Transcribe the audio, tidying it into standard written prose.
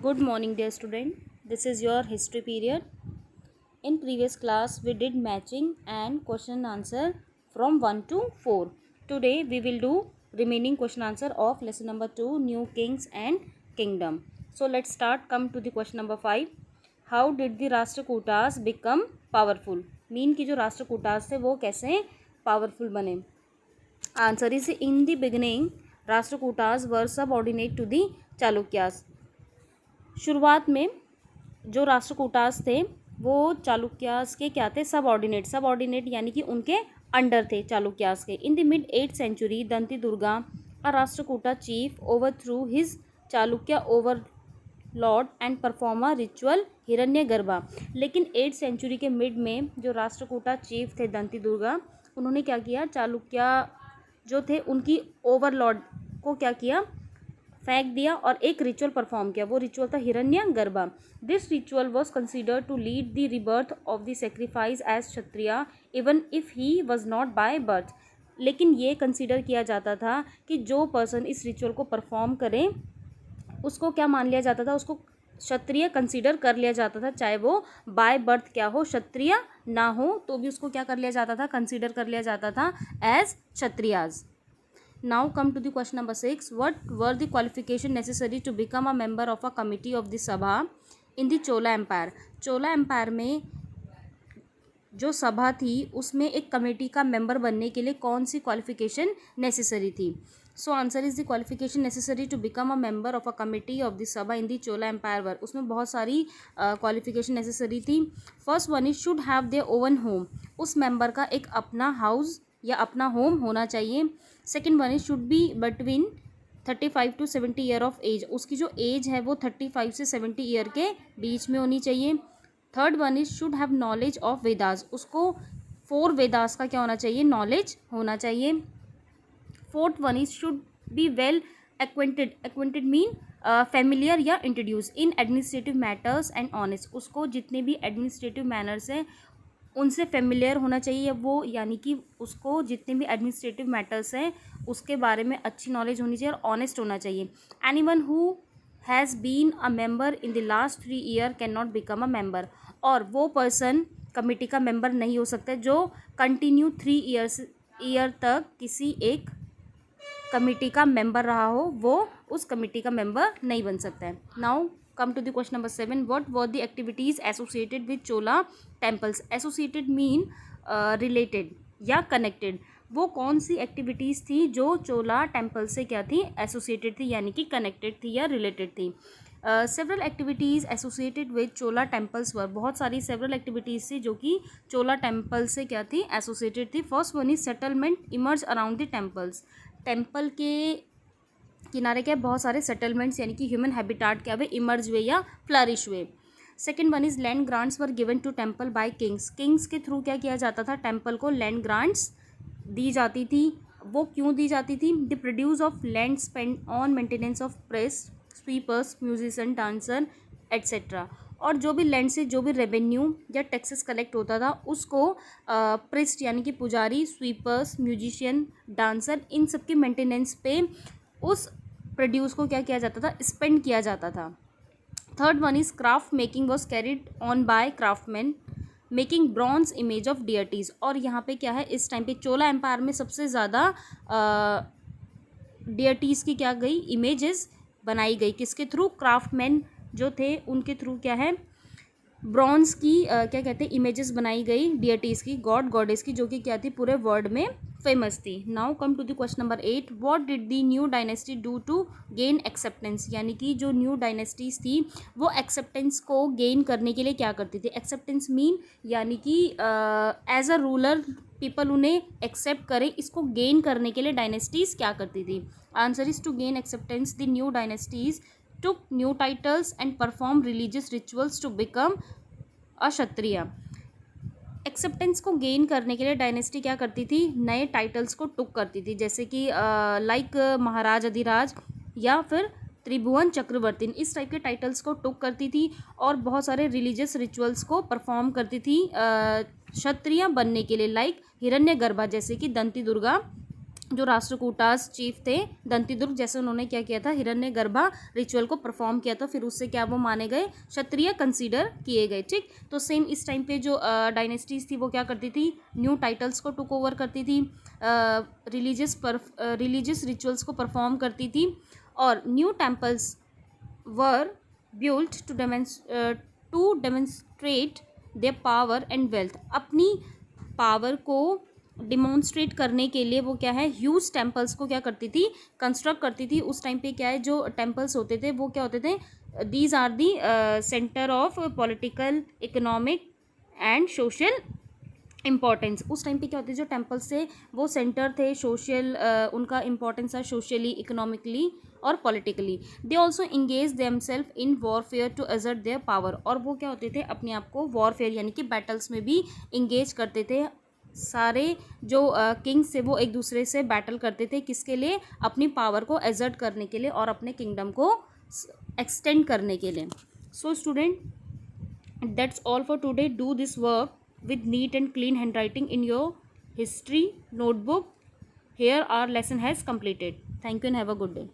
Good morning, dear student. This is your history period. In previous class, we did matching and question and answer from 1 to 4. Today, we will do remaining question answer of lesson number 2, New Kings and Kingdom. So, let's start. Come to the question number 5. How did the Rashtrakutas become powerful? Mean की जो राष्ट्रकूटास थे वो कैसे powerful बने? Answer is in the beginning Rashtrakutas were subordinate to the Chalukyas. शुरुआत में जो राष्ट्रकूटास थे वो चालुक्यास के क्या थे? सबऑर्डिनेट यानी कि उनके अंडर थे चालुक्यास के. In the mid 8th century Dantidurga a Rashtrakuta chief overthrew his Chalukya overlord and perform a ritual Hiranyagarbha. लेकिन 8th सेंचुरी के मिड में जो राष्ट्रकूटा चीफ थे दंती दुर्गा, उन्होंने क्या किया? चालुक्य जो थे उनकी ओवरलॉर्ड को क्या किया? फेंक दिया और एक रिचुअल परफॉर्म किया. वो रिचुअल था Hiranyagarbha. This ritual was considered to lead the rebirth of the sacrifice as Kshatriya even if he was not by birth. लेकिन ये कंसिडर किया जाता था कि जो पर्सन इस रिचुअल को परफॉर्म करे उसको क्या मान लिया जाता था? उसको क्षत्रिय कंसिडर कर लिया जाता था, चाहे वो बाय बर्थ क्या हो, क्षत्रिय ना हो, तो भी उसको क्या कर लिया जाता था? कंसिडर कर लिया जाता था as Kshatriyas. Now come to the question number 6. What were the qualifications necessary to become a member of a committee of the Sabha in the Chola Empire? Chola Empire में जो सभा थी उसमें एक कमेटी का मेंबर बनने के लिए कौन सी क्वालिफिकेशन नेसेसरी थी? So answer is the qualification necessary to become a member of a committee of the sabha in the Chola empire were. उसमें बहुत सारी क्वालिफिकेशन नेसेसरी थी. First one is should have their own home. उस member का एक अपना house या अपना होम होना चाहिए. Second one is should be between 35 to 70 year of age. उसकी जो एज है वो 35 से 70 ईयर के बीच में होनी चाहिए. Third one is should have knowledge of Vedas. उसको 4 वेदास का क्या होना चाहिए? नॉलेज होना चाहिए. Fourth one is should be well acquainted mean familiar या introduce in administrative matters and honest. उसको जितने भी एडमिनिस्ट्रेटिव मैनर्स हैं उनसे फेमिलियर होना चाहिए वो, यानी कि उसको जितने भी एडमिनिस्ट्रेटिव मैटर्स हैं उसके बारे में अच्छी नॉलेज होनी चाहिए और ऑनेस्ट होना चाहिए. Anyone who has been a member in the last 3 year can not become a member. और वो पर्सन कमेटी का मेंबर नहीं हो सकता जो कंटिन्यू 3 ईयर तक किसी एक कमेटी का मेंबर रहा हो, वो उस कमेटी का मेंबर नहीं बन सकता है. Now come to the question number 7. What were the activities associated with Chola temples? Associated mean related या connected. वो कौन सी एक्टिविटीज़ थी जो चोला टेम्पल से क्या थी? एसोसिएटेड थी, यानी कि कनेक्टेड थी या रिलेटेड थी. Several activities associated with Chola temples were. बहुत सारी सेवरल एक्टिविटीज़ थी जो कि चोला टेम्पल से क्या थी? एसोसिएटेड थी. First one is settlement emerge around the temples. Temple के किनारे क्या बहुत सारे सेटलमेंट्स यानी कि ह्यूमन हैबिटाट क्या हुए? इमर्ज हुए या फ्लरिश हुए. Second one is land grants were given to temple by kings. Kings के थ्रू क्या किया जाता था? टेम्पल को लैंड ग्रांट्स दी जाती थी. वो क्यों दी जाती थी? The produce of land spend on maintenance of press sweepers musician dancer etcetera. और जो भी लैंड से जो भी रेवेन्यू या टैक्सेस कलेक्ट होता था उसको प्रिस्ट यानी कि पुजारी, स्वीपर्स, म्यूजिशियन, डांसर, इन सब के मेंटेनेंस पे उस प्रोड्यूस को क्या किया जाता था? स्पेंड किया जाता था. Third one is craft making was carried on by craftsman making bronze image of deities. और यहाँ पे क्या है? इस टाइम पे चोला एम्पायर में सबसे ज़्यादा डियटीज़ की क्या गई? इमेजेस बनाई गई. किसके थ्रू? क्राफ्टमैन जो थे उनके थ्रू क्या है? ब्रॉन्ज की क्या कहते हैं? इमेजेस बनाई गई डियटीज़ की, गॉड गॉडेस की, जो कि क्या थी? पूरे वर्ल्ड में फेमस थी. Now come to the question number 8. What did the new dynasty do to gain acceptance. यानी कि जो न्यू डायनेस्टीज थी वो एक्सेप्टेंस को गेन करने के लिए क्या करती थी? एक्सेप्टेंस मीन यानी कि एज अ रूलर पीपल उन्हें एक्सेप्ट करें, इसको गेन करने के लिए डायनेस्टीज क्या करती थी? Answer is to gain acceptance the new dynasties took new titles and performed religious rituals to become a Kshatriya. Acceptance को गेन करने के लिए डायनेस्टी क्या करती थी? नए टाइटल्स को टुक करती थी, जैसे कि लाइक महाराज अधिराज या फिर त्रिभुवन चक्रवर्ती. इस टाइप के टाइटल्स को टुक करती थी और बहुत सारे रिलीजियस रिचुअल्स को परफॉर्म करती थी क्षत्रिय बनने के लिए, लाइक हिरण्यगर्भा जैसे कि दंती दुर्गा जो राष्ट्रकूटास चीफ थे दंतिदुर्ग, जैसे उन्होंने क्या किया था, हिरण्यगर्भा रिचुअल को परफॉर्म किया था, फिर उससे क्या वो माने गए, क्षत्रिय कंसीडर किए गए। ठीक, तो सेम इस टाइम पे जो डायनेस्टीज थी वो क्या करती थी, न्यू टाइटल्स को टुक ओवर करती थी, रिलीजियस रिचुअल्स को परफॉर्म करती थी, और new temples were built to demonstrate their power and wealth। अपनी पावर को डिमॉन्स्ट्रेट करने के लिए वो क्या है, ह्यूज टेम्पल्स को क्या करती थी, कंस्ट्रक्ट करती थी। उस टाइम पे क्या है, जो टेम्पल्स होते थे वो क्या होते थे, these are the centre of political, economic and social importance. उस टाइम पे क्या होते, जो टेम्पल्स थे वो सेंटर थे, सोशल उनका इम्पॉर्टेंस था, सोशली, इकोनॉमिकली और politically. They also engage themselves in warfare to assert their power. और वो क्या होते थे, अपने आप को वॉरफेयर यानी कि बैटल्स में भी इंगेज करते थे। सारे जो किंग्स थे वो एक दूसरे से बैटल करते थे, किसके लिए, अपनी पावर को एजर्ट करने के लिए और अपने किंगडम को एक्सटेंड करने के लिए। So student, that's all for today. Do this work with neat and clean handwriting in your history notebook. Here our lesson has completed. Thank you and have a good day.